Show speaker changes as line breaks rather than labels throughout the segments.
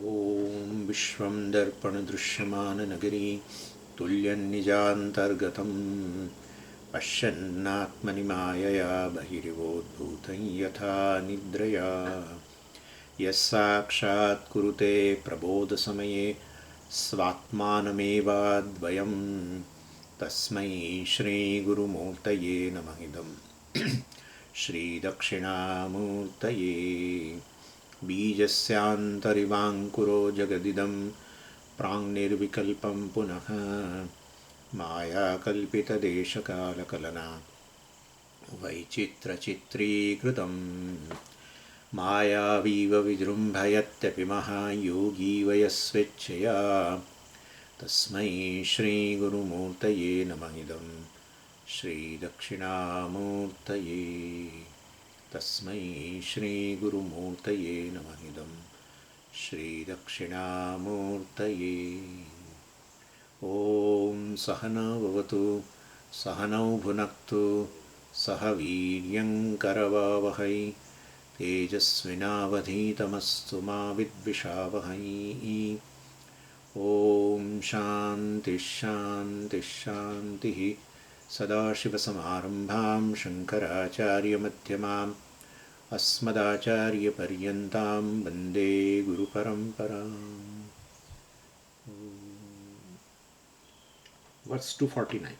ॐ विश्वं दर्पणदृश्यमाननगरी तुल्यन्निजान्तर्गतं पश्यन्नात्मनि मायया बहिरिवोद्भूतं यथा निद्रया यस्साक्षात् कुरुते प्रबोधसमये स्वात्मानमेवाद्वयं तस्मै श्रीगुरुमूर्तये नमः इदं श्रीदक्षिणामूर्तये बीजस्यान्तरिवाङ्कुरो जगदिदं प्राङ्निर्विकल्पं पुनः मायाकल्पितदेशकालकलना वैचित्रचित्रीकृतं मायावीव विजृम्भयत्यपि महायोगी वयस्वेच्छया तस्मै श्रीगुरुमूर्तये नमः इदं श्रीदक्षिणामूर्तये तस्मै श्रीगुरुमूर्तये नमः इदं श्रीदक्षिणामूर्तये ॐ सहना भवतु सहनौ भुनक्तु सह वीर्यङ्करवावहै तेजस्विनावधीतमस्तु मा विद्विषावहै ॐ शान्तिः शान्तिः शान्तिः सदाशिवसमारम्भां शङ्कराचार्यमध्यमाम् अस्मदाचार्यपर्यन्तां वन्दे गुरुपरम्पराम्. Verse 249.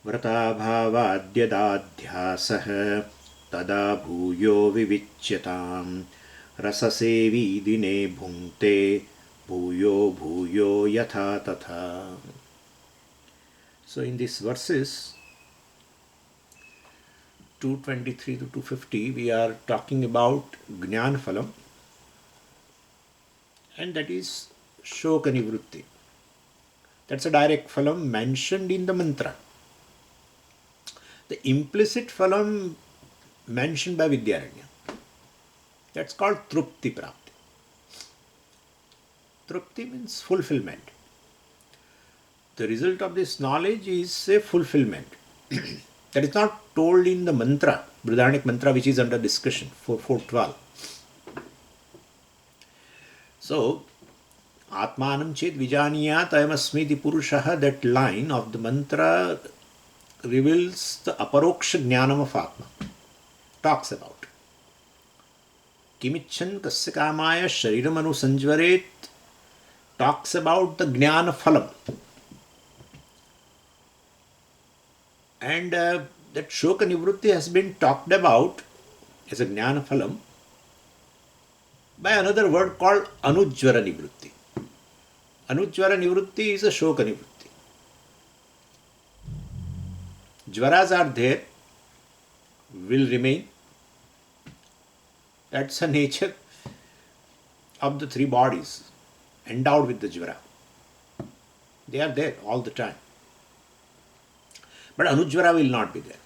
व्रताभावाद्यदाध्यासः तदा भूयो विविच्यताम् रससेवी दिने भुङ्क्ते भूयो भूयो यथा तथा. So in these verses 223 to 250 we are talking about Jnana Phalam, and that is Shoka Nivrutti. That's a direct phalam mentioned in the mantra. The implicit phalam mentioned by Vidyaranya, that's called Trupti Prapti. Trupti means fulfillment. The result of this knowledge is a fulfillment. That is not told in the mantra, Brihadaranyaka mantra, which is under discussion, 4.12. So, Atmanam chet vijaniyat ayamasmiti purushaha, that line of the mantra reveals the aparoksha jnanam of Atma. Talks about Kimichan kasya kamaya shariram anusanjvaret, talks about the jnana phalam. And that Shoka Nivrutti has been talked about as a Jnana Phalam by another word called Anujvara Nivrutti. Anujvara Nivrutti is a Shoka Nivrutti. Jvaras are there, will remain. That's the nature of the three bodies endowed with the Jvara. They are there all the time. But Anujvara will not be there.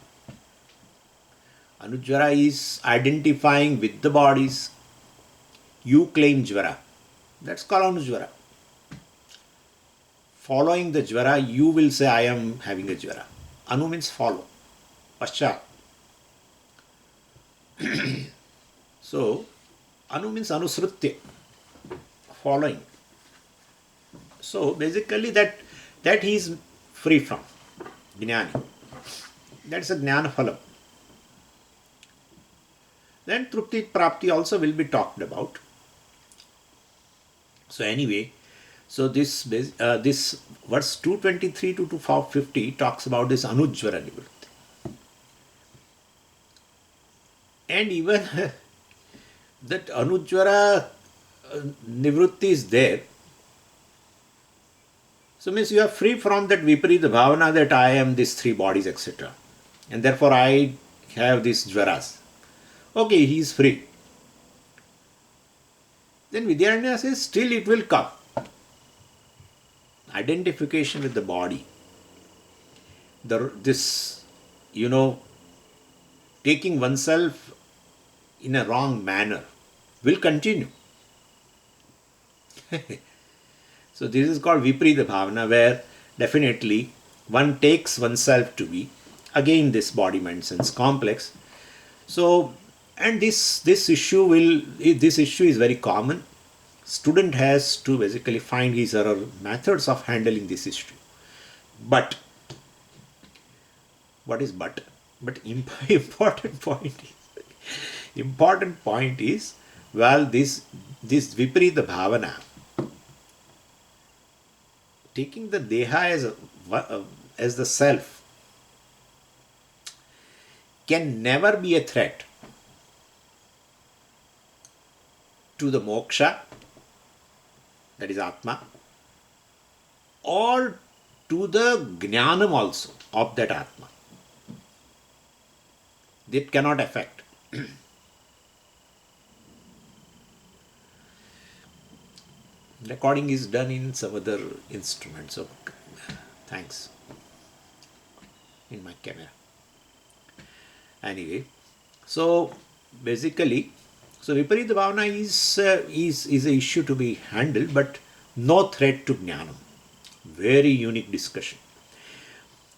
Anujvara is identifying with the bodies. You claim Jvara. That's called Anujvara. Following the Jvara, you will say, I am having a Jvara. Anu means follow. Paschat. So, Anu means Anusrutya. Following. So, basically that he is free from. Jnani. That's a Jnana Phalam. Then Trupti Prapti also will be talked about. So anyway, so this verse 223 to 250 talks about this Anujvara Nivrutti. And even that Anujvara Nivrutti is there. So means you are free from that Viparita Bhavana that I am these three bodies, etc. And therefore I have these Jvaras. Okay, he is free. Then Vidyaranya says, still it will come. Identification with the body. Taking oneself in a wrong manner will continue. So this is called Viparita Bhavana, where definitely one takes oneself to be, again this body, mind, sense complex. So And this issue is very common. Student has to basically find his or her methods of handling this issue. But what is but important point is, well, this viparita bhavana, taking the deha as the self, can never be a threat to the moksha, that is atma, or to the jnanam also of that atma. That cannot affect. Recording is done in some other instrument, so thanks, in my camera. Anyway, so basically, so viparita bhavana is a issue to be handled, but no threat to jnanam. Very unique discussion.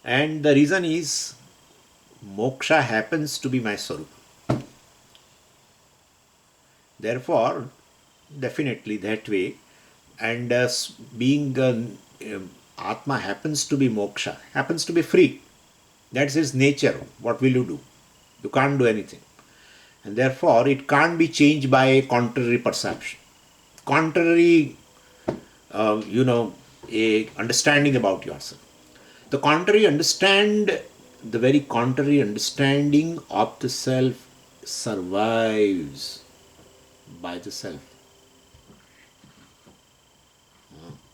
And the reason is, moksha happens to be my swarupa. Therefore, definitely that way, and being atma happens to be moksha, happens to be free. That's its nature. What will you do? You can't do anything. And therefore, it can't be changed by a contrary perception, contrary, a understanding about yourself. The very contrary understanding of the self survives by the self.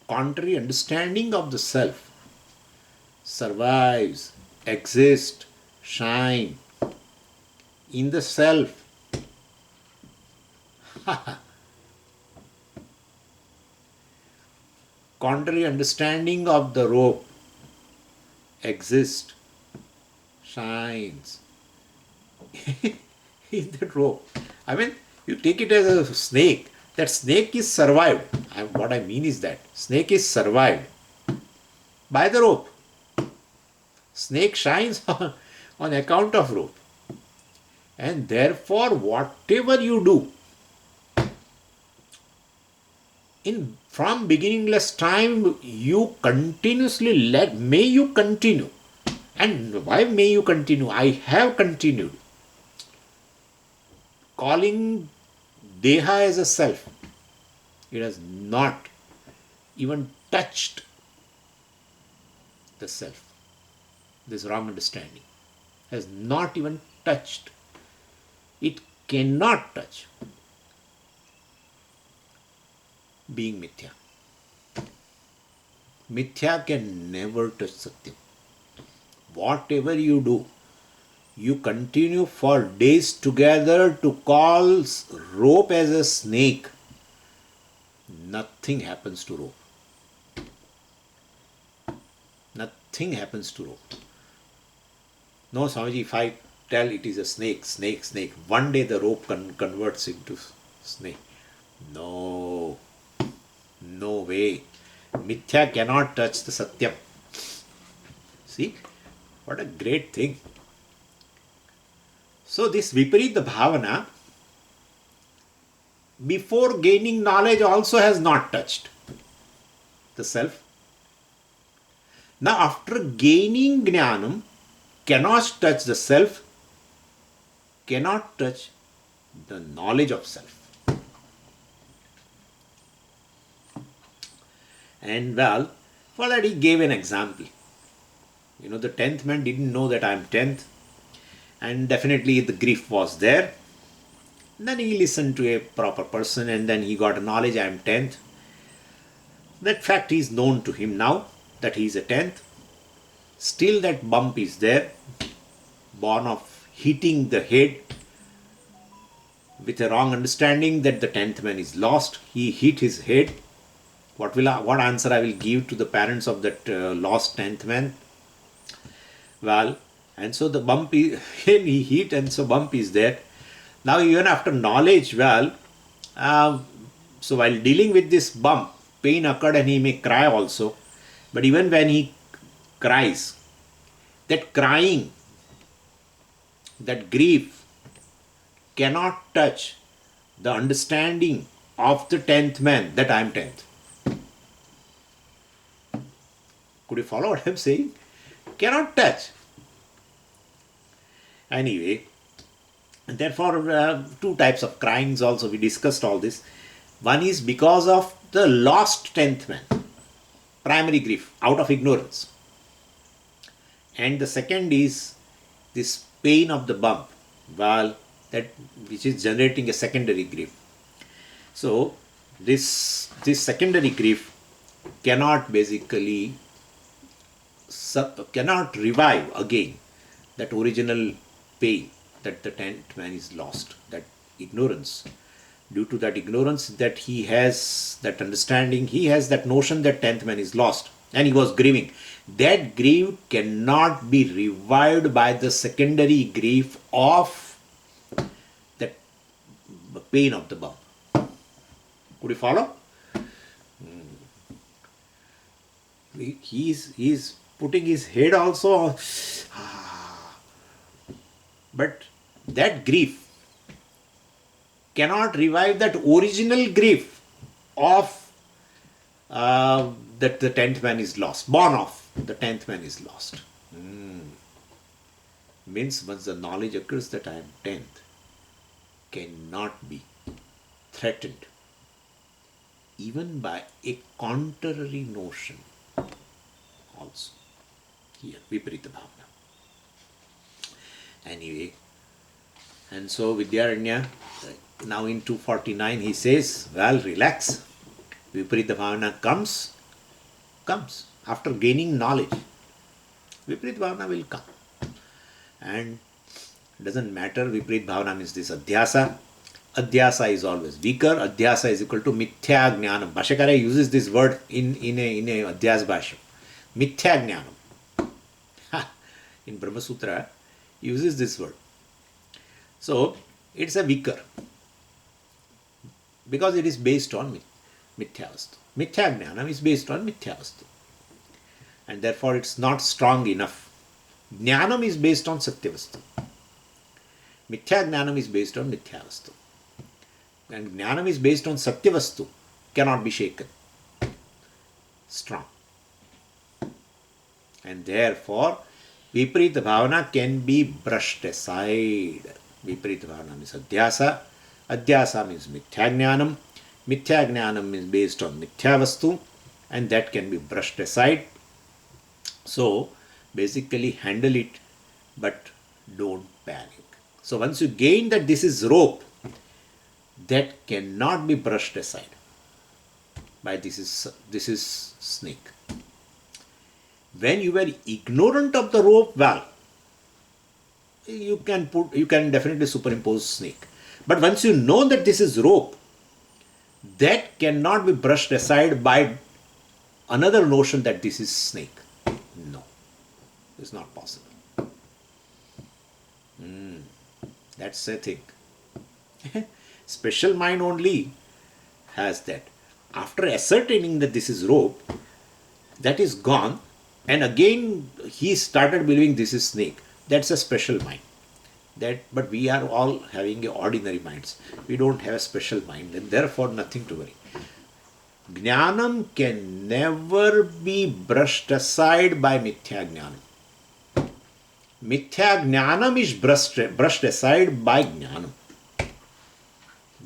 Contrary understanding of the self survives, exists, shine in the self. Contrary understanding of the rope exists, shines in that rope. I mean, you take it as a snake. That snake is survived. What I mean is that snake is survived by the rope. Snake shines on account of rope. And therefore, whatever you do, from beginningless time, you continuously may you continue. And why may you continue? I have continued. Calling deha as a self. It has not even touched the self. This wrong understanding has not even touched. It cannot touch being mithya. Mithya can never touch Satyam. Whatever you do, you continue for days together to call rope as a snake. Nothing happens to rope. Nothing happens to rope. No, Swamiji, if I tell it is a snake, one day the rope converts into snake. No way. Mithya cannot touch the Satyam. See, what a great thing. So this viparita bhavana, before gaining knowledge, also has not touched the self. Now after gaining jnanam, cannot touch the self, cannot touch the knowledge of self. And well, for that he gave an example. The 10th man didn't know that I am 10th, and definitely the grief was there. Then he listened to a proper person, and then he got a knowledge I am 10th. That fact is known to him now, that he is a 10th. Still that bump is there, born of hitting the head with a wrong understanding that the 10th man is lost. He hit his head. What answer I will give to the parents of that lost 10th man? Well, and so the bump is, he hit, and so bump is there. Now even after knowledge, so while dealing with this bump, pain occurred and he may cry also. But even when he cries, that crying, that grief cannot touch the understanding of the 10th man that I am 10th. Could you follow what I am saying? Cannot touch. Anyway, and therefore, two types of cryings also, we discussed all this. One is because of the lost 10th man, primary grief, out of ignorance. And the second is this pain of the bump, well, that which is generating a secondary grief. So, this secondary grief cannot basically cannot revive again that original pain that the 10th man is lost, that ignorance. Due to that ignorance, that he has that understanding, he has that notion that 10th man is lost and he was grieving. That grief cannot be revived by the secondary grief of that pain of the bump. Could you follow? He is putting his head also, but that grief cannot revive that original grief of that the 10th man is lost, born of the 10th man is lost. Means once the knowledge occurs that I am 10th, cannot be threatened even by a contrary notion also. Here, Viparita Bhavana. Anyway, and so Vidyaranya, now in 249, he says, well, relax. Viparita Bhavana comes after gaining knowledge. Viparita Bhavana will come. And doesn't matter, Viparita Bhavana means this Adhyasa. Adhyasa is always weaker. Adhyasa is equal to Mithya Jnanam. Bhashyakara uses this word in a Adhyas Bhashya. Mithya Jnanam. In Brahma Sutra, he uses this word. So, it's a weaker. Because it is based on Mithyavastu. Mithya Jnanam is based on Mithyavastu. And therefore, it's not strong enough. Jnanam is based on Satyavastu. Mithya Jnanam is based on Mithyavastu. And Jnanam is based on Satyavastu, cannot be shaken. Strong. And therefore, Viparita Bhavana can be brushed aside. Viparita Bhavana means Adhyasa. Adhyasa means Mithya Jnanam. Mithya Jnanam is based on Mithyavastu, and that can be brushed aside. So, basically handle it, but don't panic. So, once you gain that this is rope, that cannot be brushed aside by this is snake. When you were ignorant of the rope, well, you can definitely superimpose snake. But once you know that this is rope, that cannot be brushed aside by another notion that this is snake. No, it's not possible. That's a thing. Special mind only has that. After ascertaining that this is rope, that is gone, and again he started believing this is snake. That's a special mind. But we are all having ordinary minds. We don't have a special mind, and therefore nothing to worry. Jnanam can never be brushed aside by Mithya Jnanam. Mithya Jnanam is brushed aside by Jnanam.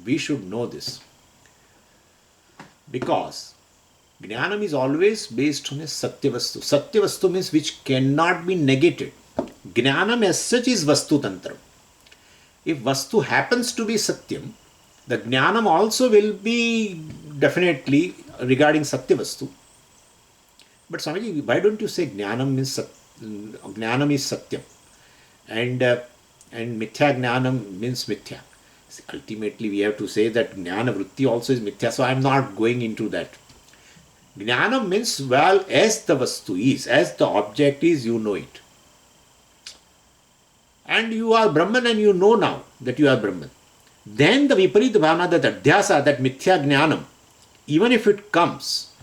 We should know this. Because Jnanam is always based on a Satyavastu. Satyavastu means which cannot be negated. Jnanam as such is Vastu Tantram. If Vastu happens to be Satyam, the Jnanam also will be definitely regarding Satyavastu. But Swamiji, why don't you say Jnanam is Satyam and Mithya Jnanam means Mithya? Ultimately, we have to say that Jnana Vritti also is Mithya, so I am not going into that. Jnana means, well, as the Vastu is, as the object is, you know it. And you are Brahman and you know now that you are Brahman. Then the Viparita Bhavana, that Adhyasa, that Mithya Jnanam, even if it comes,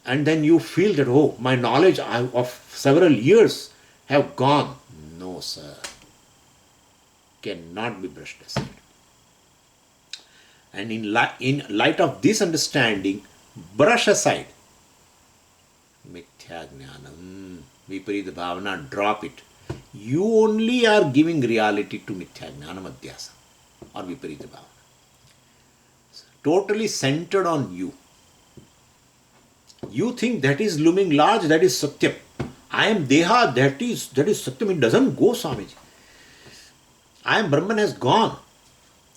and then you feel that, oh, my knowledge of several years have gone. No, sir. cannot be brushed aside. And in light of this understanding, brush aside mithya jnanam, viparita bhavana, drop it. You only are giving reality to mithya jnanam adhyasa or viparita bhavana. Totally centered on you. You think that is looming large, that is satyam. I am deha, that is satyam. It doesn't go, Swamiji. I am Brahman has gone.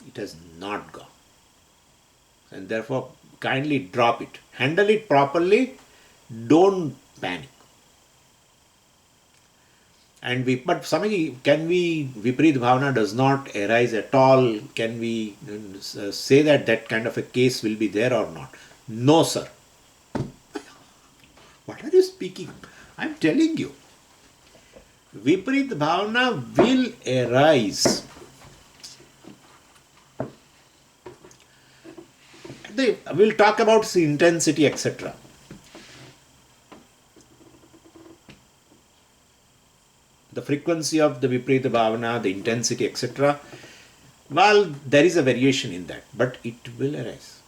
It has not gone. And therefore, kindly drop it. Handle it properly. Don't panic. But Swamiji, can we, Viparit Bhavana does not arise at all? Can we say that kind of a case will be there or not? No, sir. What are you speaking? I am telling you. Viparit Bhavana will arise. We'll talk about its intensity, etc. The frequency of the Viparita Bhavana, the intensity, etc. Well, there is a variation in that, but it will arise.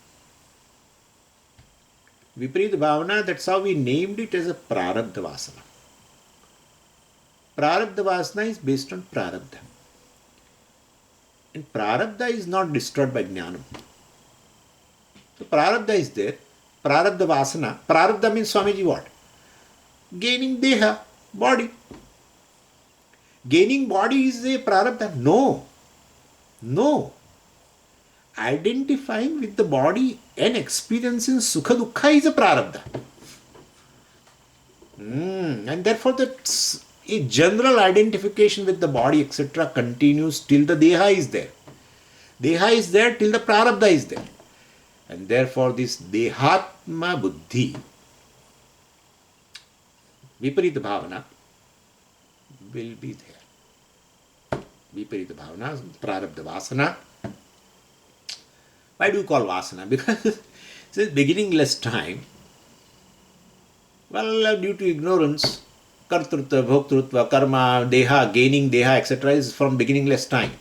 Viparita Bhavana, that's how we named it as a Prarabdha Vasana. Prarabdha Vasana is based on Prarabdha. And Prarabdha is not destroyed by Jnanam. So Prarabdha is there. Prarabdha Vasana. Prarabdha means, Swamiji, what? Gaining Deha, body. Gaining body is a Prarabdha? No. No. Identifying with the body and experiencing Sukha Dukkha is a Prarabdha. And therefore that's a general identification with the body, etc. continues till the Deha is there. Deha is there till the Prarabdha is there. And therefore this Dehatma Buddhi, Viparita Bhavana, will be there. Viparita Bhavana, Prarabdha Vasana. Why do you call Vasana? Because since beginningless time, well, due to ignorance, Kartrutva, Bhoktrutva, Karma, Deha, gaining Deha, etc. is from beginningless time.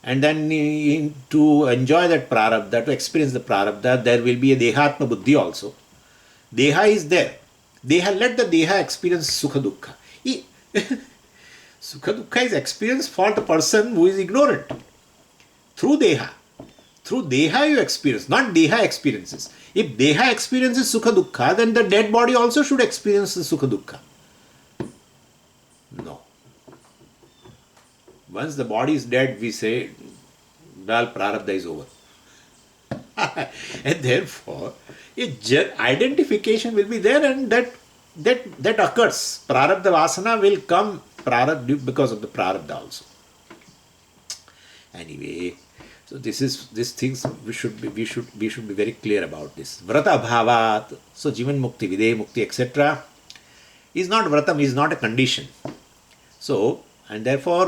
And then to enjoy that Prarabdha, to experience the Prarabdha, there will be a Dehatma Buddhi also. Deha is there. Let the Deha experience Sukha Dukkha. Sukha Dukkha is experienced for the person who is ignorant. Through Deha. Through Deha you experience, not Deha experiences. If Deha experiences Sukha Dukkha, then the dead body also should experience the Sukha Dukkha. No. Once the body is dead, we say, well, Prarabdha is over. And therefore, identification will be there, and that occurs. Prarabdha Vasana will come because of the Prarabdha also. Anyway, so these things we should be very clear about this. Vrata bhavat, so Jivan Mukti, Videha Mukti, etc. is not vratam, is not a condition. So, and therefore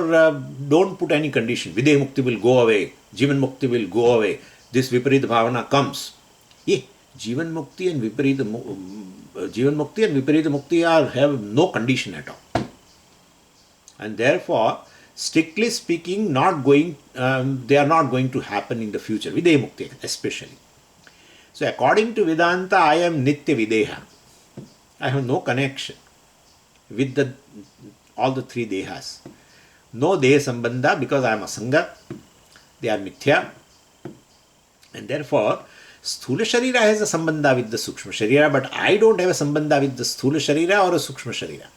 don't put any condition. Videha Mukti will go away, Jivan Mukti will go away. This Viparita Bhavana comes. Jivan Mukti and Viparita Mukti have no condition at all. And therefore, strictly speaking, they are not going to happen in the future. Videha Mukti especially. So according to Vedanta, I am Nitya Videha. I have no connection with all the three Dehas. No Deha Sambandha because I am Asanga. They are Mithya. And therefore, Sthula Sharira has a Sambandha with the Sukshma Sharira, but I don't have a Sambandha with the Sthula Sharira or a Sukshma Sharira.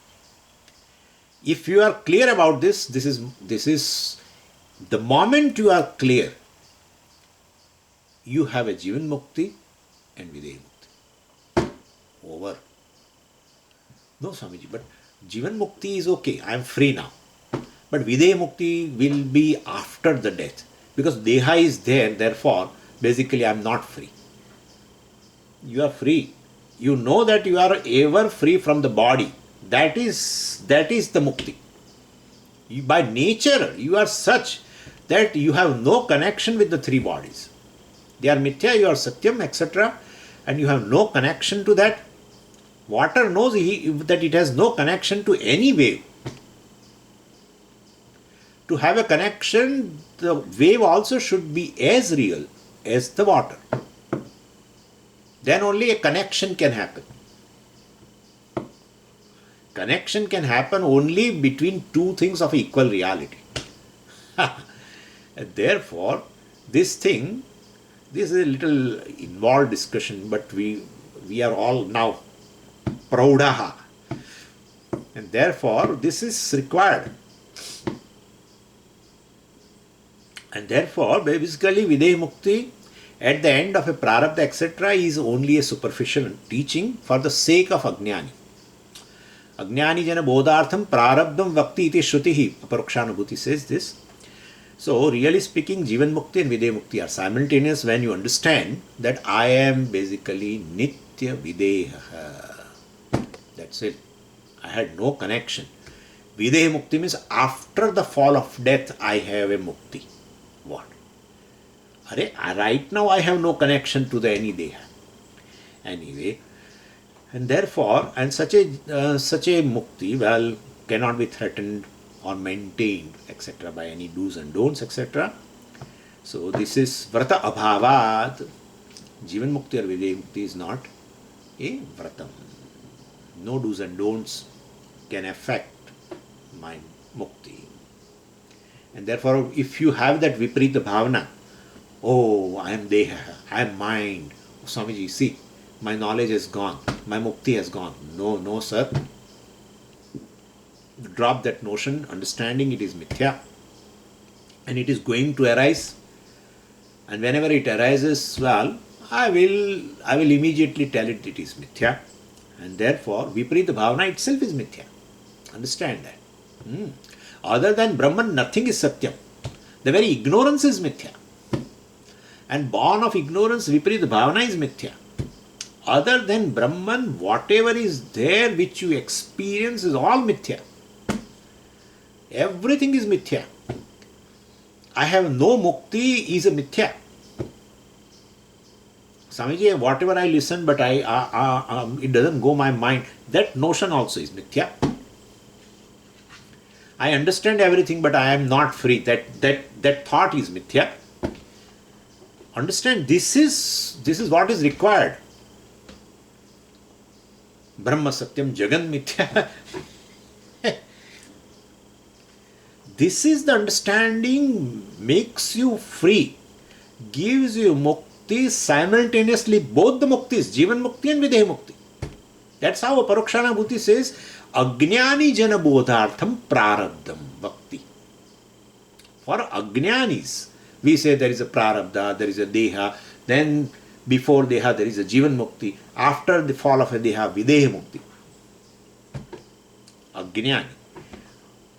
If you are clear about this is the moment you are clear, you have a Jivan Mukti and Videha Mukti. Over. No, Swamiji, but Jivan Mukti is okay. I am free now. But Videha Mukti will be after the death. Because Deha is there, therefore, basically I am not free. You are free. You know that you are ever free from the body. That is the Mukti. By nature, you are such that you have no connection with the three bodies. They are Mithya, you are Satyam, etc. And you have no connection to that. Water knows that it has no connection to any wave. To have a connection, the wave also should be as real as the water. Then only a connection can happen. Connection can happen only between two things of equal reality. And therefore, this is a little involved discussion, but we are all now praudaha. And therefore, this is required. And therefore, basically, Videha Mukti at the end of a prarabdha, etc., is only a superficial teaching for the sake of Ajnani. Ajnani jana bodhartham prarabdham vakti iti shrutihi. Aparokshanubhuti says this. So, really speaking, Jivan Mukti and Videha Mukti are simultaneous when you understand that I am basically Nitya Videha. That's it. I had no connection. Videha Mukti means after the fall of death, I have a Mukti. What? Right now I have no connection to the any Deha. Anyway, and therefore, and such a Mukti, well, cannot be threatened or maintained, etc., by any do's and don'ts, etc. So this is Vrata Abhavat. Jivan Mukti or Videha Mukti is not a Vratam. No do's and don'ts can affect my Mukti. And therefore, if you have that Viparita Bhavana, oh, I am Deha, I am mind. Oh, Swamiji, see, my knowledge is gone, my Mukti has gone. No, sir. Drop that notion, understanding it is Mithya. And it is going to arise. And whenever it arises, well, I will immediately tell it is Mithya. And therefore, Viparita Bhavana itself is Mithya. Understand that. Other than Brahman, nothing is Satyam. The very ignorance is Mithya. And born of ignorance, Viparita Bhavana is Mithya. Other than Brahman, whatever is there which you experience is all Mithya. Everything is Mithya. I have no Mukti is a Mithya. Swamiji, whatever I listen, but it doesn't go my mind. That notion also is Mithya. I understand everything, but I am not free. That thought is Mithya. Understand, this is what is required. Brahma Satyam Jagan Mithya. This is the understanding, makes you free, gives you Mukti simultaneously, both the Muktis, Jivan Mukti and Videha Mukti. That's how Aparokshanubhuti says, Ajnani jana bodhartham prarabdham bhakti. For Ajnanis, we say there is a prarabdha, there is a Deha, then before Deha there is a Jivan Mukti, after the fall of a Deha, Videha Mukti. Ajnani.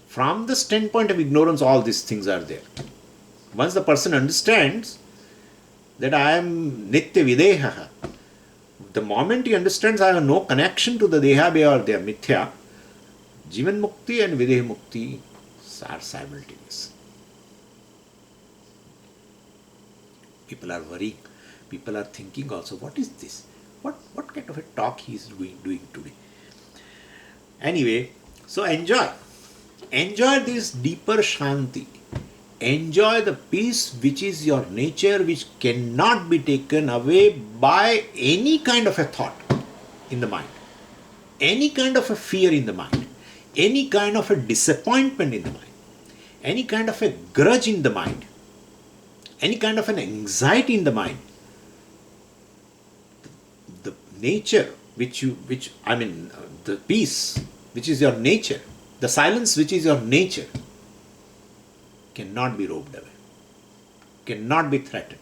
From the standpoint of ignorance, all these things are there. Once the person understands that I am Nitya Videha, the moment he understands I have no connection to the Deha or they are Mithya, Jivan Mukti and Videha Mukti are simultaneous. People are worrying. People are thinking also, what is this? What kind of a talk he is doing today? Anyway, so enjoy. Enjoy this deeper Shanti. Enjoy the peace which is your nature, which cannot be taken away by any kind of a thought in the mind, any kind of a fear in the mind, any kind of a disappointment in the mind, any kind of a grudge in the mind, any kind of an anxiety in the mind. The nature the peace which is your nature, the silence which is your nature, cannot be robbed away, cannot be threatened.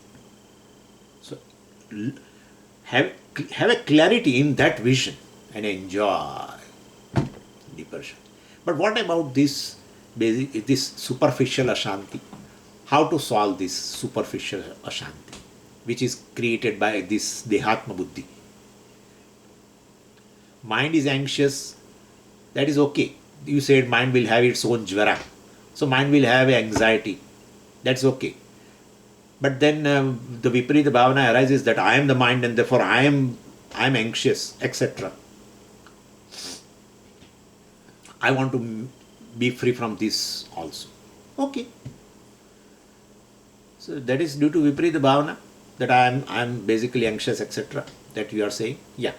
So have a clarity in that vision and enjoy deeper Shanti. But what about this superficial Ashanti? How to solve this superficial Ashanti, which is created by this Dehatma Buddhi? Mind is anxious, that is okay. You said mind will have its own jvara. So mind will have anxiety. That's okay. But then the Viparita Bhavana arises that I am the mind and therefore I am anxious, etc. I want to be free from this also. Okay. So that is due to Viparita Bhavana, that I am basically anxious, etc. That you are saying. Yeah.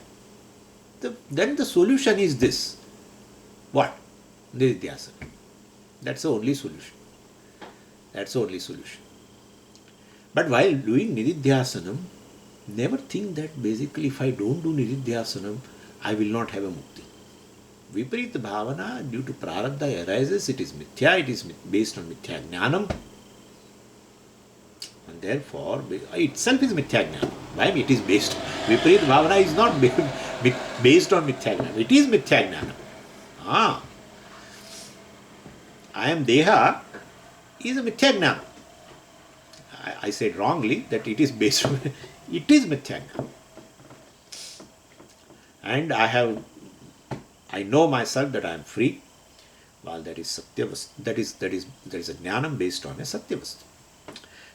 Then the solution is this. What? Nididhyasana. That's the only solution. That's the only solution. But while doing Nididhyasanam, never think that basically if I don't do Nididhyasanam, I will not have a mukti. Viparita Bhavana, due to Prarabdha arises, it is mithya, it is based on mithya jnanam, and therefore itself is mithya jnana. Why it is based? Viparita Bhavana is not based on mithya jnana, it is mithya jnana. I am Deha is a mithya jnana. I said wrongly that it is based on, it is mithya jnana. And I know myself that I am free. Well, that is satyavast. That is a jnanam based on a satyavast.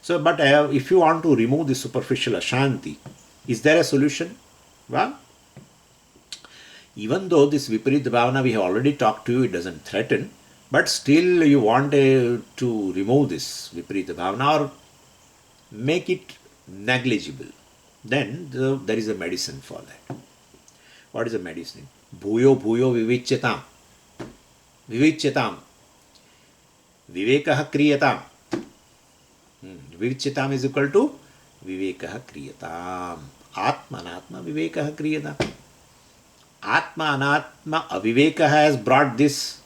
So, but if you want to remove the superficial ashanti, is there a solution? Well, even though this Viparita Bhavana we have already talked to you, it doesn't threaten, but still you want to remove this Viparita Bhavana or make it negligible, then there is a medicine for that. What is the medicine? Bhuyo bhuyo vivicyatam. Vivicyatam. Vivekah kriyatam. Vivicyatam is equal to Vivekah kriyatam. Atma anatma Vivekah kriyatam. Atma anatma aviveka has brought this.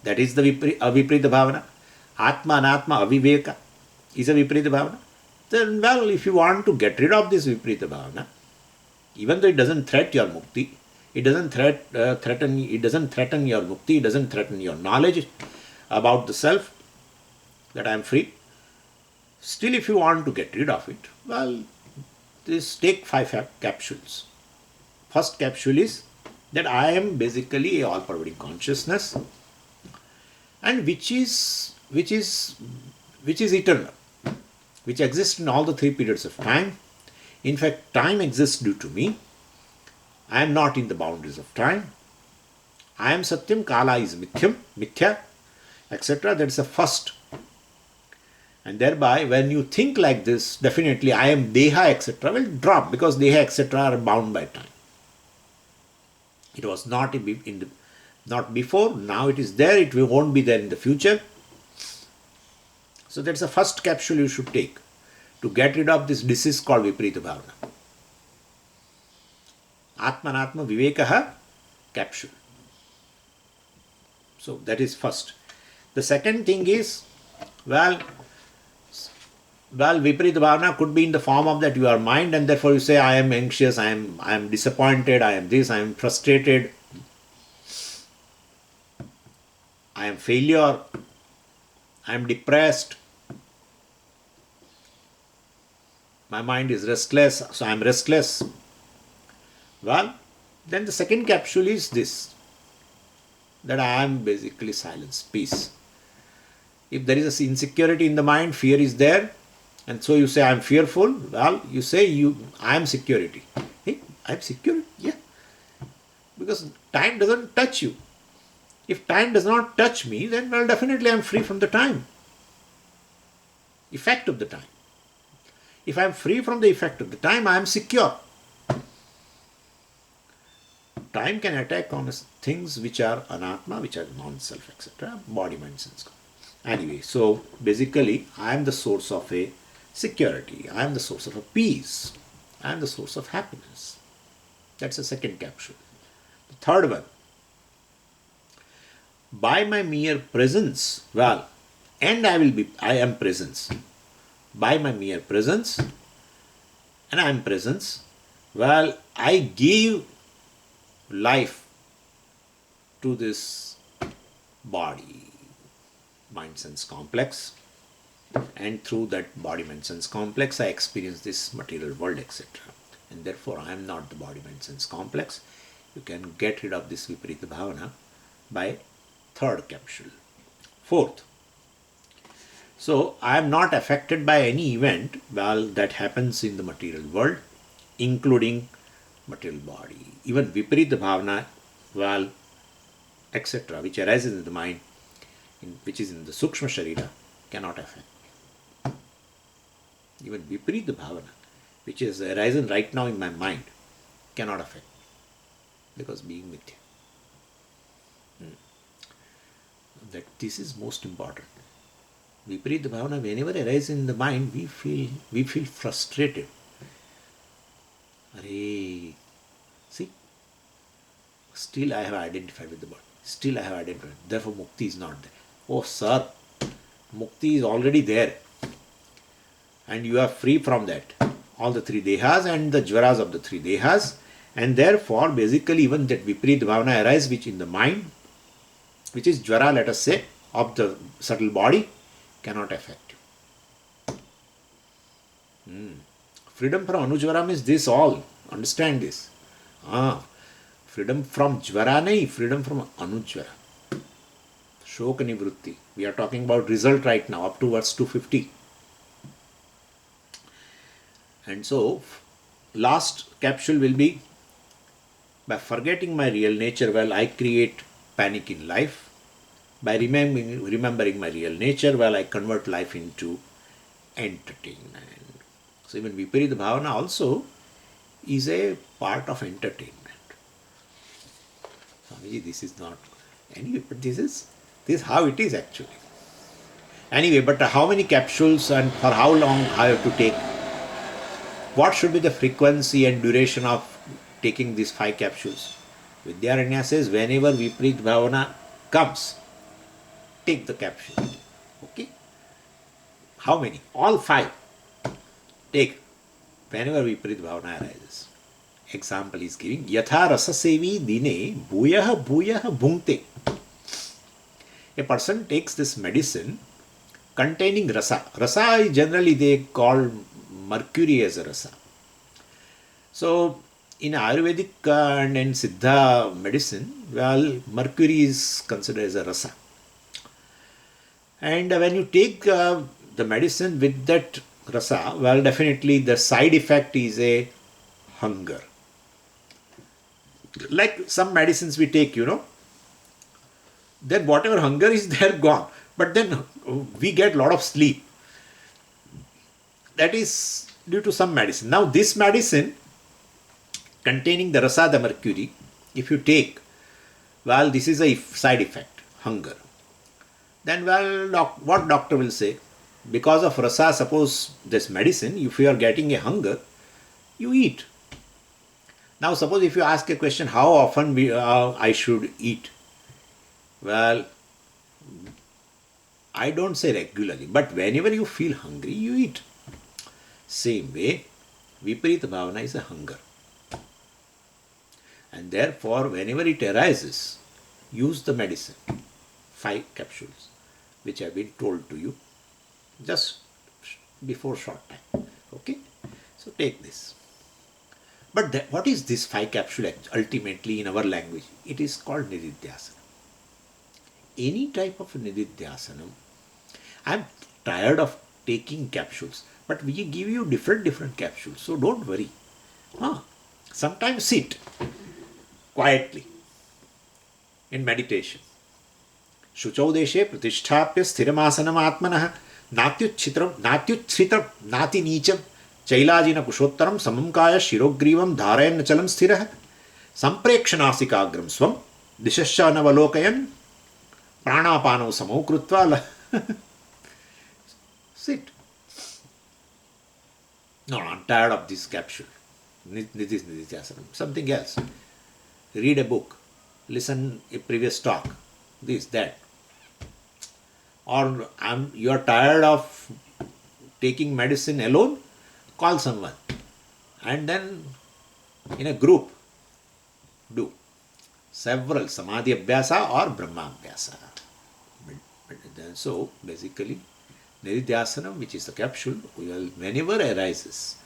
That is the Viparita Bhavana. Atma anatma aviveka is a Viparita Bhavana. Then, well, if you want to get rid of this Viparita Bhavana, even though it doesn't threaten your mukti, it doesn't threaten your mukti, it doesn't threaten your knowledge about the self, that I am free. Still, if you want to get rid of it, well, take 5 capsules. First capsule is that I am basically a all-pervading consciousness, and which is eternal, which exists in all the 3 periods of time. In fact, time exists due to me. I am not in the boundaries of time. I am Satyam, Kala is Mithya, etc. That is the first. And thereby, when you think like this, definitely I am Deha, etc. will drop, because Deha, etc. are bound by time. It was not not before, now it is there, it won't be there in the future. So that's the first capsule you should take to get rid of this disease called Viparita Bhavana. Atmanatma Vivekaha capsule. So that is first. The second thing is, well, Viparita Bhavana could be in the form of that you are mind, and therefore you say, I am anxious, I am disappointed, I am this, I am frustrated, I am failure, I am depressed, my mind is restless, so I am restless. Well, then the second capsule is this, that I am basically silence, peace. If there is an insecurity in the mind, fear is there, and so you say, I am fearful, well, you say, I am security. Hey, I am secure? Yeah. Because time doesn't touch you. If time does not touch me, then, well, definitely I am free from the time. Effect of the time. If I am free from the effect of the time, I am secure. Time can attack on things which are anatma, which are non-self, etc., body, mind, sense. Anyway, so basically, I am the source of a security. I am the source of a peace. I am the source of happiness. That's the second capsule. The third one, by my mere presence, well, and I am presence. By my mere presence, and I am presence, well, I give life to this body, mind, sense complex, and through that body, mind, sense complex, I experience this material world, etc. And therefore, I am not the body, mind, sense complex. You can get rid of this Viparita Bhavana by third capsule. Fourth, so I am not affected by any event, well, that happens in the material world, including material body. Even Viparita Bhavana, well, etc., which arises in the mind, which is in the Sukshma Sharira, cannot affect. Even Viparita Bhavana, which is arisen right now in my mind, cannot affect, because being Mithya. That this is most important. Viparita Bhavana, whenever arises in the mind, we feel frustrated. Arey, see, still I have identified with the body. Still I have identified. Therefore, Mukti is not there. Oh, sir, Mukti is already there. And you are free from that. All the three dehas and the jvaras of the three dehas. And therefore, basically, even that Viparita Bhavana arises, which in the mind, which is jvara, let us say, of the subtle body, cannot affect you. Freedom from anujvara means this all. Understand this. Freedom from jvara nahi, freedom from anujvara. Shoka nivrutti. We are talking about result right now, up to verse 250. And so, last capsule will be, by forgetting my real nature, well, I create panic in life. By remembering my real nature, well, I convert life into entertainment. So even Viparita Bhavana also is a part of entertainment. Swamiji, this is not, anyway, but this is how it is actually. Anyway, but how many capsules and for how long I have to take? What should be the frequency and duration of taking these 5 capsules? Vidyaranya says, whenever Viparita Bhavana comes, take the capsule. Okay? How many? All 5. Take whenever Viparita Bhavana arises. Example is giving, Yatha rasa sevi dine bhuyah bhunkte. A person takes this medicine containing rasa. Rasa is generally they call mercury as a rasa. So, in Ayurvedic and in Siddha medicine, well, mercury is considered as a rasa. And when you take the medicine with that rasa, well, definitely the side effect is a hunger. Like some medicines we take, then whatever hunger is there, gone. But then we get a lot of sleep. That is due to some medicine. Now this medicine containing the rasa, the mercury, if you take, well, this is a side effect, hunger. Then, well, what doctor will say? Because of rasa, suppose this medicine, if you are getting a hunger, you eat. Now, suppose if you ask a question, how often I should eat? Well, I don't say regularly, but whenever you feel hungry, you eat. Same way, Viparita Bhavana is a hunger. And therefore, whenever it arises, use the medicine, 5 capsules, which have been told to you just before short time. Okay? So take this. But what is this 5 capsule ultimately in our language? It is called Nididhyasana. Any type of Nididhyasana. I am tired of taking capsules, but we give you different capsules, so don't worry. Sometimes sit quietly in meditation. Shuchau deshe pratisthapya sthiramasana atmanah natyuchhritam nati nicham chailajina kushottaram samamkaya shirogrivam dharayan nachalam sthirah samprekshanasikagram swam dishashanavalokayan pranapanav samau krutva sit. No, I'm tired of this capsule. Nididhyasana. Something else. Read a book. Listen a previous talk. This, that. Or you are tired of taking medicine alone, call someone. And then in a group, do several Samadhi Abhyasa or Brahma Abhyasa. So basically, Nididhyasana, which is the capsule, whenever arises,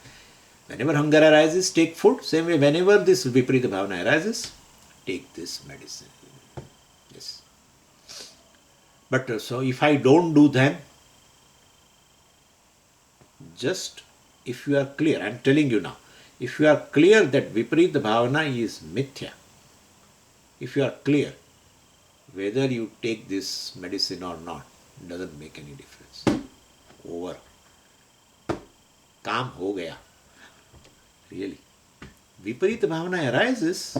whenever hunger arises, take food. Same way, whenever this Viparita Bhavana arises, take this medicine. Yes. But so if I don't do them, just if you are clear, I am telling you now, if you are clear that Viparita Bhavana is mithya, if you are clear whether you take this medicine or not, doesn't make any difference. Over. काम हो गया. Really. Viparita bhavana arises,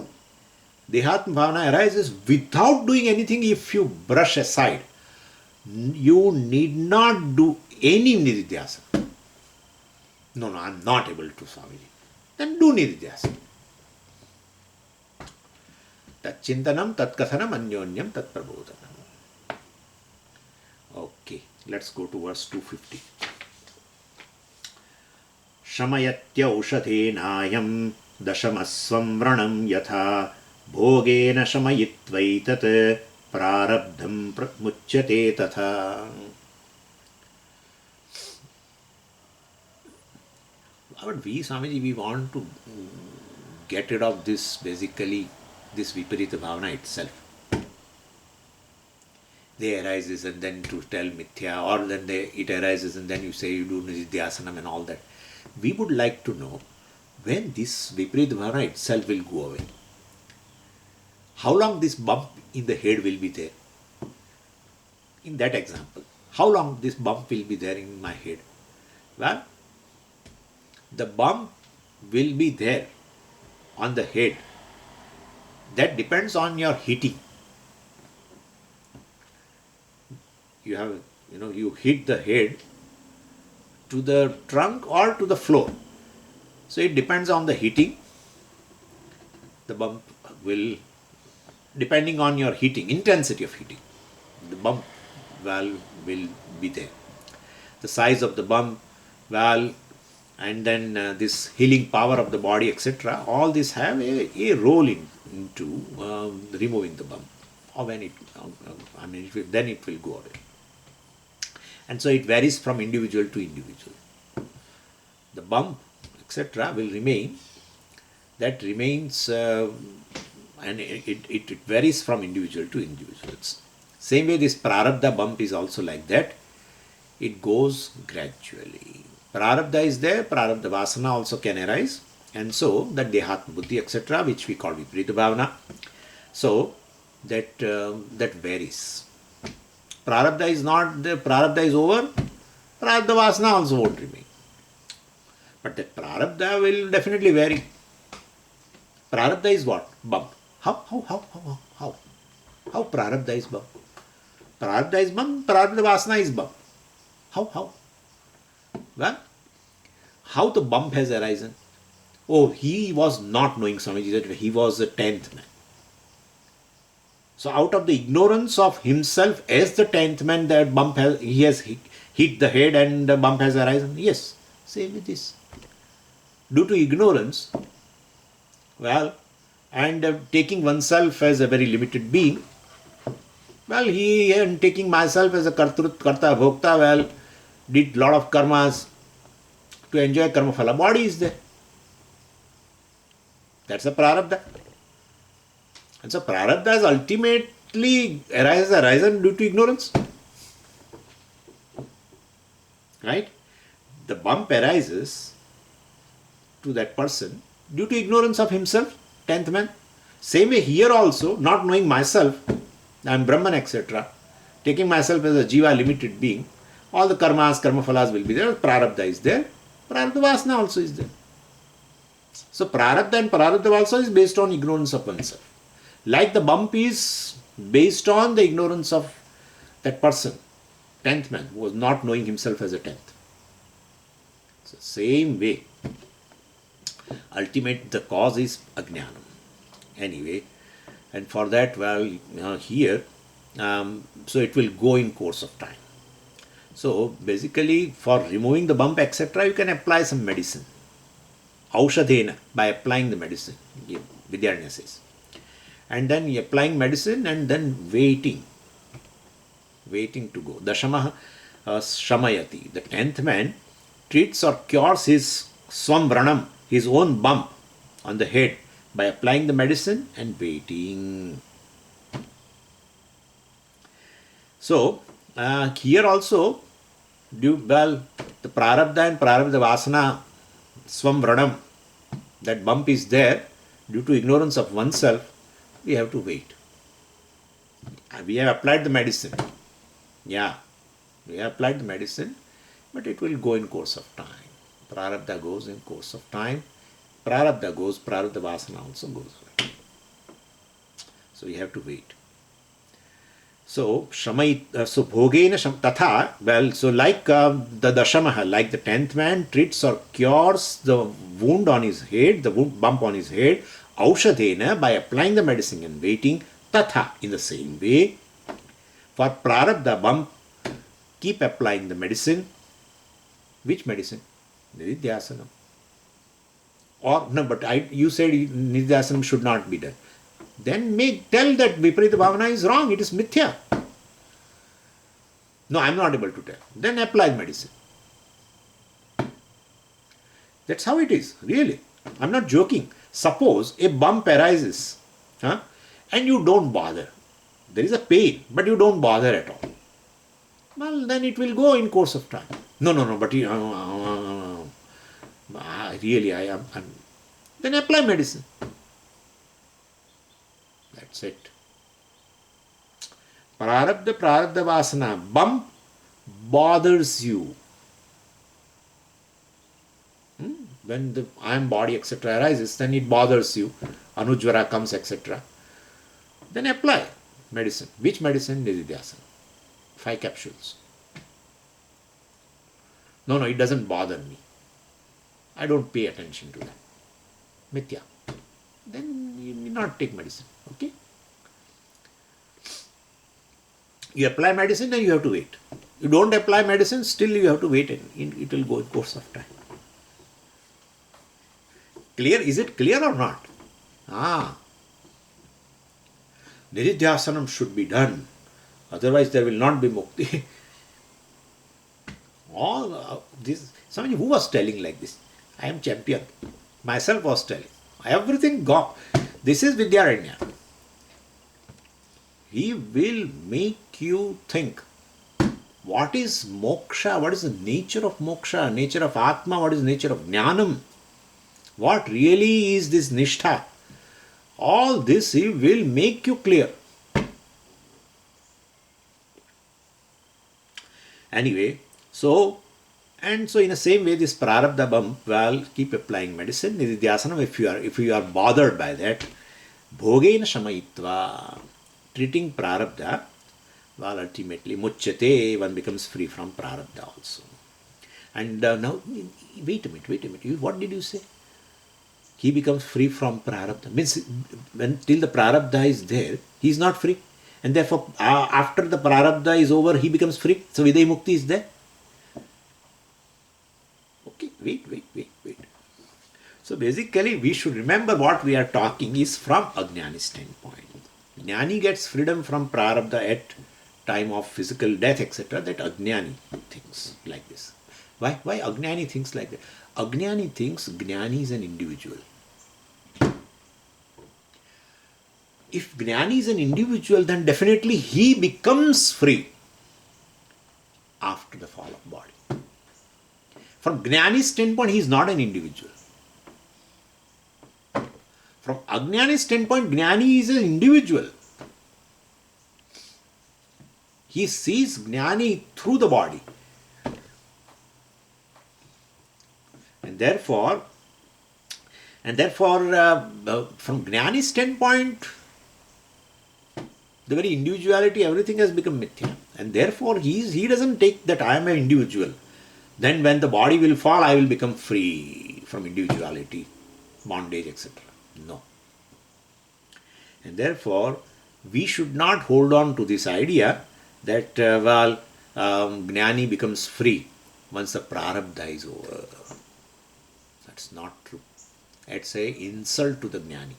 Dehatma bhavana arises without doing anything. If you brush aside, you need not do any nididhyasana. No, I'm not able to, Swamiji. Then do nididhyasana. Tat chintanam, tat kathanam, anyonyam, tat prabodhanam. Okay, let's go to verse 250. Shamayatyaushadhenayam dashamasvam vranam yatha bhogena shamayittvaitat prarabdham muchyate tatha. But we, Swamiji, we want to get rid of this, basically, this Viparita Bhavana itself. They arises and then to tell Mithya, or then it arises and then you say you do Nididhyasanam and all that. We would like to know when this Viparita Bhavana itself will go away. How long this bump in the head will be there? In that example, how long this bump will be there in my head? Well, the bump will be there on the head. That depends on your heating. You hit the head to the trunk or to the floor. So it depends on the heating. The bump will, depending on your heating, intensity of heating, the bump valve will be there. The size of the bump valve, and then this healing power of the body, etc. All this have a role into removing the bump. Or when it, then it will go away. And so it varies from individual to individual. The bump, etc. will remain. That remains, and it varies from individual to individuals. Same way this prarabdha bump is also like that. It goes gradually. Prarabdha is there, prarabdha vasana also can arise, and so that dehatma buddhi, etc., which we call viparita bhavana. So that varies. Prarabdha is not there, prarabdha is over, prarabdha vasana also won't remain. But that prarabdha will definitely vary. Prarabdha is what? Bump. How prarabdha is bump? Prarabdha is bump, prarabdha vasana is bump. How? Well, how the bump has arisen? Oh, he was not knowing, Swamiji, that he was the 10th man. So out of the ignorance of himself as the 10th man, that bump he has hit the head and the bump has arisen. Yes, same with this. Due to ignorance, well, and taking oneself as a very limited being, well, he and taking myself as a karta bhokta, well, did lot of karmas to enjoy karma phala. Body is there. That's a prarabdha. And so prarabdha has ultimately arisen due to ignorance. Right? The bump arises to that person due to ignorance of himself, 10th man. Same way here also, not knowing myself, I am Brahman, etc., taking myself as a jiva, limited being, all the karmas, karma phalas will be there. Prarabdha is there. Prarabdha vasana also is there. So prarabdha and prarabdha also is based on ignorance of oneself. Like the bump is based on the ignorance of that person, 10th man, who was not knowing himself as a 10th. So same way, ultimate the cause is ajnanam. Anyway, and for that, well, here, so it will go in course of time. So basically, for removing the bump, etc., you can apply some medicine. Aushadhena, by applying the medicine, Vidyaranya says. And then applying medicine and then waiting to go. Dashamaha shamayati, the 10th man treats or cures his swamvranam, his own bump on the head, by applying the medicine and waiting. So here also, the prarabdha and prarabdha vasana, swamvranam, that bump is there due to ignorance of oneself. We have to wait. We have applied the medicine. Yeah, We have applied the medicine, but it will go in course of time. Prarabdha goes in course of time. Prarabdha goes, prarabdha vasana also goes. So we have to wait. So so bhogena tatha, well, so like the dashamaha, like the 10th man treats or cures the wound on his head, the wound bump on his head, aushadena, by applying the medicine and waiting, tatha, in the same way, for prarabdha bump, keep applying the medicine. Which medicine? Nididhyasanam. Or, no, but you said Nididhyasanam should not be done. Then tell that Viparita Bhavana is wrong, it is mithya. No, I am not able to tell. Then apply medicine. That's how it is, really. I am not joking. Suppose a bump arises, and you don't bother. There is a pain, but you don't bother at all. Well, then it will go in course of time. No, but really, I'm. Then apply medicine. That's it. Prarabdha vasana bump bothers you. When the I am body, etc. arises, then it bothers you. Anujvara comes, etc. Then apply medicine. Which medicine? Nididhyasana. 5 capsules. No, it doesn't bother me. I don't pay attention to that. Mithya. Then you need not take medicine. Okay? You apply medicine and you have to wait. You don't apply medicine, still you have to wait and it will go in course of time. Clear? Is it clear or not? Nididhyasanam should be done. Otherwise there will not be mukti. All this, somebody who was telling like this, I am champion. Myself was telling. Everything gone. This is Vidyaranya. He will make you think. What is moksha? What is the nature of moksha? Nature of Atma? What is the nature of Jnanam? What really is this Nishtha? All this he will make you clear. Anyway, so in the same way, this prarabdha bump, well, keep applying medicine. Nididhyasanam, if you are bothered by that, bhogena shamayitva, treating prarabdha, well, ultimately, muchyate, one becomes free from prarabdha also. And now, wait a minute, what did you say? He becomes free from prarabdha. Means, till the prarabdha is there, he is not free. And therefore, after the prarabdha is over, he becomes free. So, Vidai Mukti is there. Okay, wait. So, basically, we should remember what we are talking is from Ajnani standpoint. Jnani gets freedom from prarabdha at time of physical death, etc. That Ajnani thinks like this. Why Ajnani thinks like that? Ajnani thinks Jnani is an individual. If Jnani is an individual, then definitely he becomes free after the fall of body. From Jnani's standpoint, he is not an individual. From Ajnani's standpoint, Jnani is an individual. He sees Jnani through the body. And therefore, from Jnani's standpoint, the very individuality, everything has become mithya. And therefore, he doesn't take that I am an individual. Then when the body will fall, I will become free from individuality, bondage, etc. No. And therefore, we should not hold on to this idea that, Jnani becomes free once the prarabdha is over. That's not true. It's an insult to the Jnani.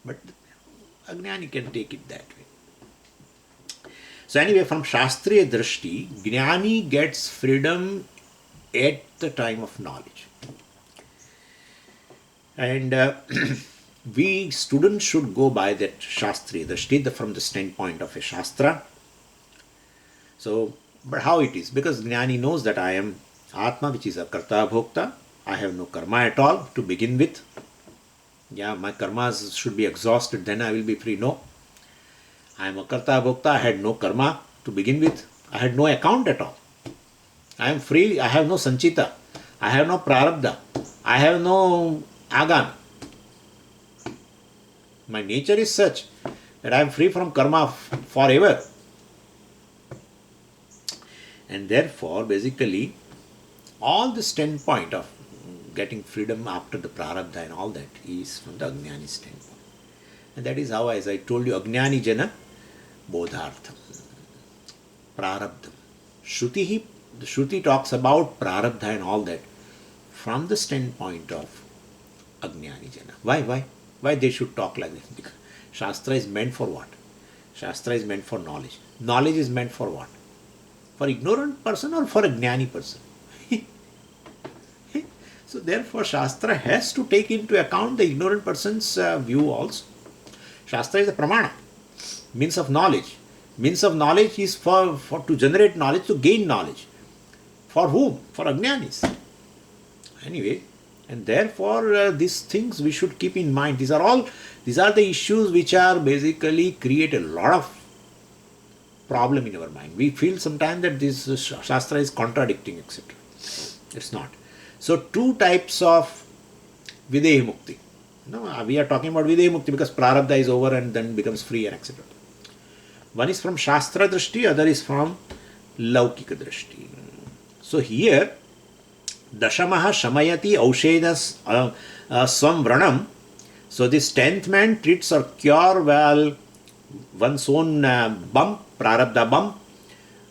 But a Jnani can take it that way. So anyway, from Shastriya Drishti, Jnani gets freedom at the time of knowledge. And we students should go by that Shastriya Drishti from the standpoint of a Shastra. So, but how it is? Because Jnani knows that I am Atma, which is a Karta Bhokta. I have no karma at all to begin with. Yeah, my karmas should be exhausted, then I will be free. No. I am a Karta Bhokta, I had no karma to begin with. I had no account at all. I am free. I have no sanchita. I have no prarabdha. I have no agami. My nature is such that I am free from karma forever. And therefore, basically, all the standpoint of getting freedom after the prarabdha and all that is from the Ajnani standpoint. And that is how, as I told you, Ajnani Jana Bodhartham, Prarabdham. The Shruti talks about prarabdha and all that from the standpoint of Ajnani Jana. Why? Why they should talk like this? Because Shastra is meant for what? Shastra is meant for knowledge. Knowledge is meant for what? For ignorant person or for a jnani person? So therefore Shastra has to take into account the ignorant person's view also. Shastra is a pramana, means of knowledge. Means of knowledge is for to generate knowledge, to gain knowledge. For whom? For ajnanis. Anyway, and therefore these things we should keep in mind. These are the issues which are basically create a lot of problem in our mind. We feel sometimes that this Shastra is contradicting, etc. It's not. So two types of Videha Mukti. No, we are talking about Videha Mukti because Prarabdha is over and then becomes free and etc. One is from Shastra Drishti, other is from Laukika Drishti. So here, Dashamaha Shamayati Aushedas Swam Vranam. So this 10th man treats or cure well one's own bump, Prarabdha bump,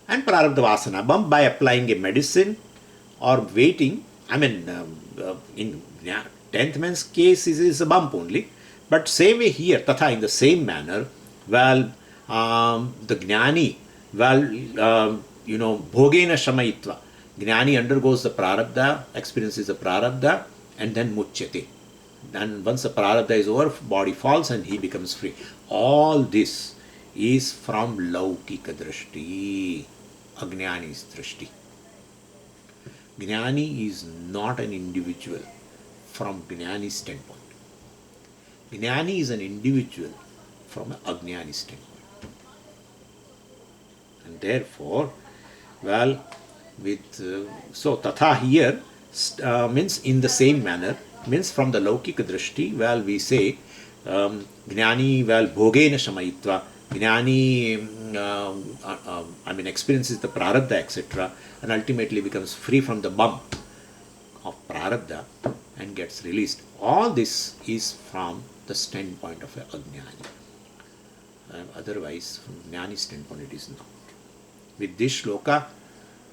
and Prarabdha Vasana bump by applying a medicine or waiting. I mean, in 10th man's case, is a bump only. But same way here, Tatha, in the same manner, well, the Jnani, well, Bhogena Shamayitva. Jnani undergoes the Prarabdha, experiences the Prarabdha, and then Muchyate. And once the Prarabdha is over, body falls and he becomes free. All this is from Laukika Drishti, Ajnani's Drishti. Jnani is not an individual from Jnani's standpoint. Jnani is an individual from an Ajnani standpoint. And therefore, well, so Tatha here means in the same manner, means from the Laukika Drishti, well, we say Jnani, well, Bhogena Shamayitva, Jnani, experiences the Prarabdha, etc., and ultimately becomes free from the bump of Prarabdha and gets released. All this is from the standpoint of a Ajnani. Otherwise, from Jnani standpoint, it is not. With this shloka,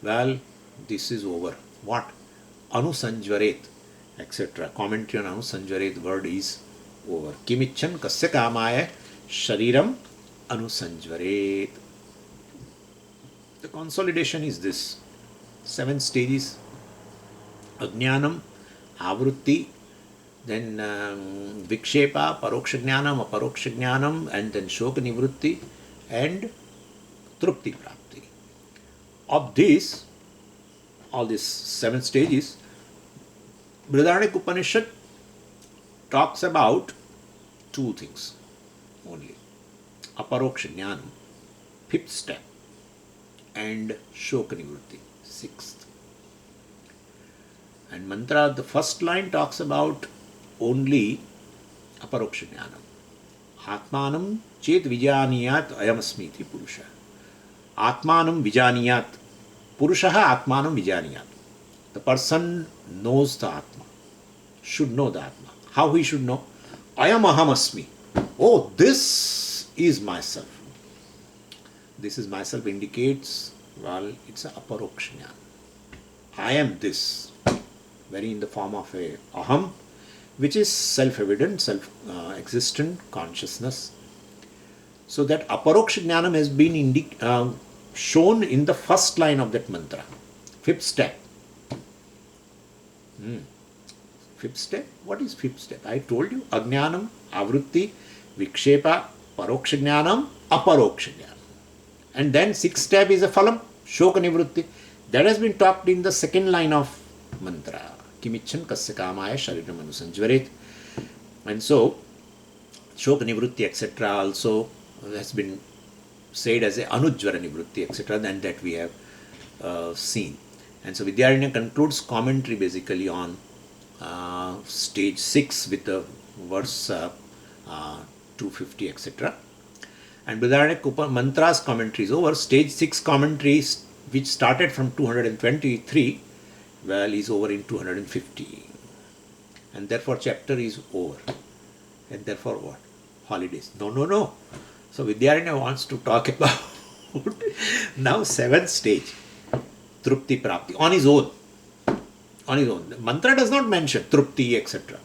well, this is over. What? Anusanjvaret, etc. Commentary on Anusanjvaret word is over. Kimichan kasya kamaya shariram anusanjvaret. The consolidation is this. 7 stages. Ajnanam, Avrutti, then Vikshepa, Paroksha Jnanam, Aparoksha Jnanam, and then Shoka Nivrutti, and Trupti Prapti. Of these, all these 7 stages, Brihadaranyaka Upanishad talks about 2 things only. Aparoksha Jnanam, 5th step, and Shoka Nivrutti, 6th. And mantra, the first line talks about only Aparoksha Jnanam. Atmanam chet vijaniyat ayamasmiti purusha. Atmanam vijaniyat. Purushaha Atmanam vijaniyat. The person knows the Atma, should know the Atma. How he should know? Ayam ahamasmi. Oh, this is myself. This is myself indicates, well, it's a Aparoksha Jnana. I am this. Very in the form of a aham, which is self-evident, self-existent consciousness. So that aparoksha jnanam has been shown in the first line of that mantra. 5th step. 5th step? What is 5th step? I told you, ajnanam, avrutti, vikshepa, paroksha jnanam, aparoksha jnanam. And then 6th step is a phalam, shoka nivrutti. That has been talked in the 2nd line of mantra. Kimichan kasya kamaya shariram anusanjvaret. And so, shoka nivrutti, etc. also has been said as a Anujvara Nivrutti, etc., and that we have seen. And so Vidyaranya concludes commentary basically on stage 6 with the verse 250, etc. And Brihadaranyaka Mantra's commentary is over. Stage 6 commentaries, which started from 223, well, is over in 250. And therefore, chapter is over. And therefore, what? Holidays. No, no, no. So, Vidyaranya wants to talk about now 7th stage, Trupti Prapti, on his own. On his own. The mantra does not mention Trupti, etc.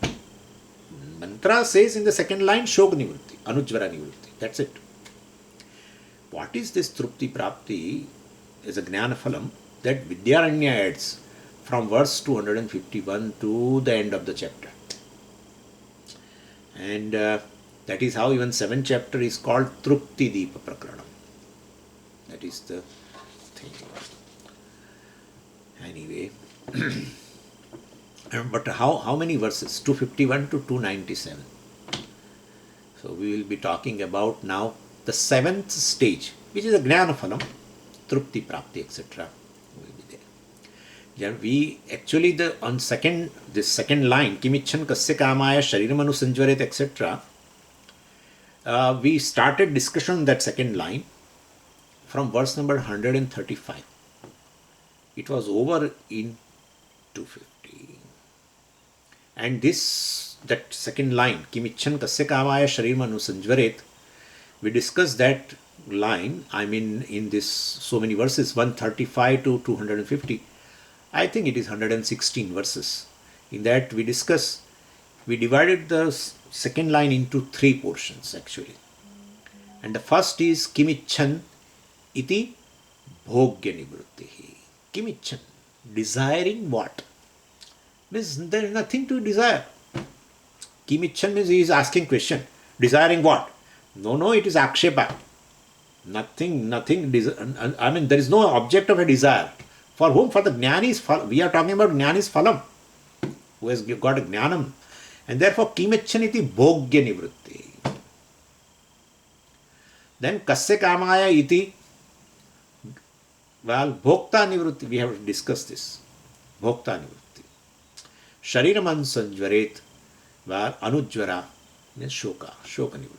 Mantra says in the second line, Shok Nivrutti, Anujvara Nivrutti. That's it. What is this Trupti Prapti is a Jnana Phalam that Vidyaranya adds from verse 251 to the end of the chapter. And that is how even 7th chapter is called Trupti Deepa Prakaranam. That is the thing. Anyway, but how many verses? 251 to 297. So we will be talking about now the 7th stage, which is a Jnana Phalam, Trupti Prapti, etc. will be there. Yeah, we actually this second line, Kimichan Kasya Kamaya Shariram Anusanjvaret, etc. We started discussion on that second line from verse number 135. It was over in 250. And that second line, Kimichan Kasya Kamaya Shariram Anusanjvaret, we discussed that line, in this so many verses, 135 to 250. I think it is 116 verses. In that we divided the second line into 3 portions actually. And the first is Kimichan iti bhogya nivrittihi. Kimichan, desiring what? Means there is nothing to desire. Kimichan means he is asking question. Desiring what? No, it is akshepa. Nothing, there is no object of a desire. For whom? For the jnanis. We are talking about jnanis phalam, who has got a jnanam. And therefore, kimichaniti bhogya nivritti. Then, kasya kamaya iti, well, bhokta nivritti, we have discussed this. Bhokta nivritti. Shariraman sanjvaret, well, anujvara means shoka nivritti.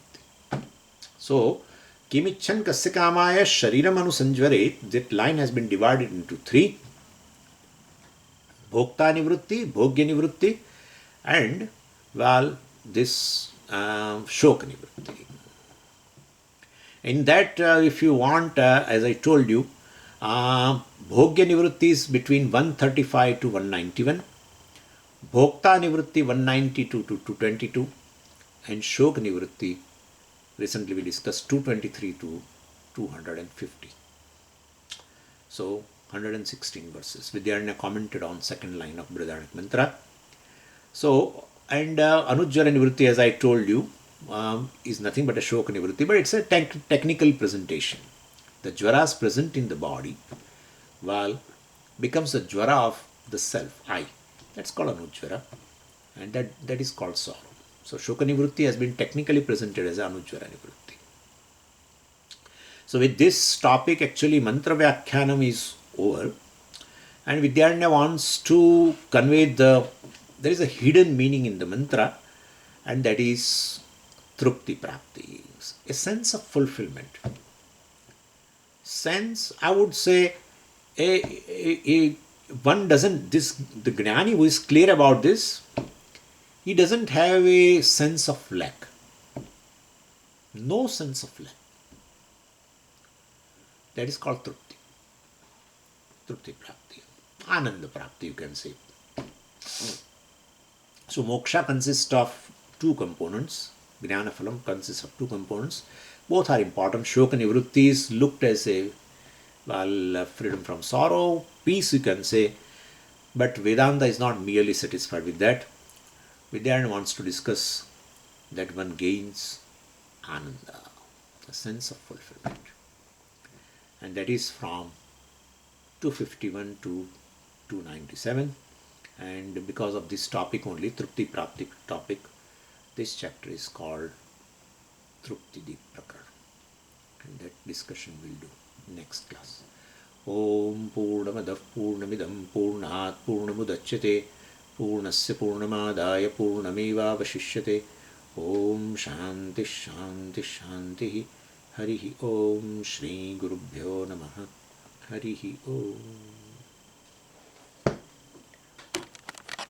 So, Kimichan Kasya Kamaya Shariram Anusanjvaret, that line has been divided into 3. Bhokta Nivrutti, Bhogya Nivrutti, and, well, this Shok Nivrutti. In that, if you want, as I told you, Bhogya Nivrutti is between 135 to 191, Bhokta Nivrutti 192 to 222, and Shok Nivrutti, recently we discussed 223 to 250. So 116 verses. Vidyaranya commented on second line of Brihadaranyaka mantra. So, and Anujvara Nivritti, as I told you, is nothing but a Shoka Nivritti, but it's a technical presentation. The jvaras present in the body, well, becomes the jvara of the self, I. That's called Anujvara, and that is called sorrow. So, Shoka Nivritti has been technically presented as Anujvara Nivritti. So, with this topic, actually, Mantra Vyakhyanam is over, and Vidyaranya wants to convey there is a hidden meaning in the mantra, and that is Trupti Prapti, a sense of fulfillment. Sense, I would say, one doesn't, the Gnani who is clear about this, he doesn't have a sense of lack. No sense of lack. That is called Trupti. Trupti Prapti. Ananda Prapti, you can say. So, moksha consists of 2 components. Jnana Phalam consists of 2 components. Both are important. Shoka Nivritti is looked as a, well, freedom from sorrow, peace, you can say. But Vedanta is not merely satisfied with that. Vidyaranya wants to discuss that one gains Ananda, the sense of fulfillment. And that is from 251 to 297. And because of this topic only, Trupti Prapti topic, this chapter is called Trupti Deep Prakar. And that discussion we'll do next class. Om Purnamadah Purnamidam Purnat Purnamudachyate Purnasya Purnamadaya Purnamevavashishyate. Om Shanti Shanti Shanti. Harihi Om Shri Gurubhyo Namaha. Harihi Om.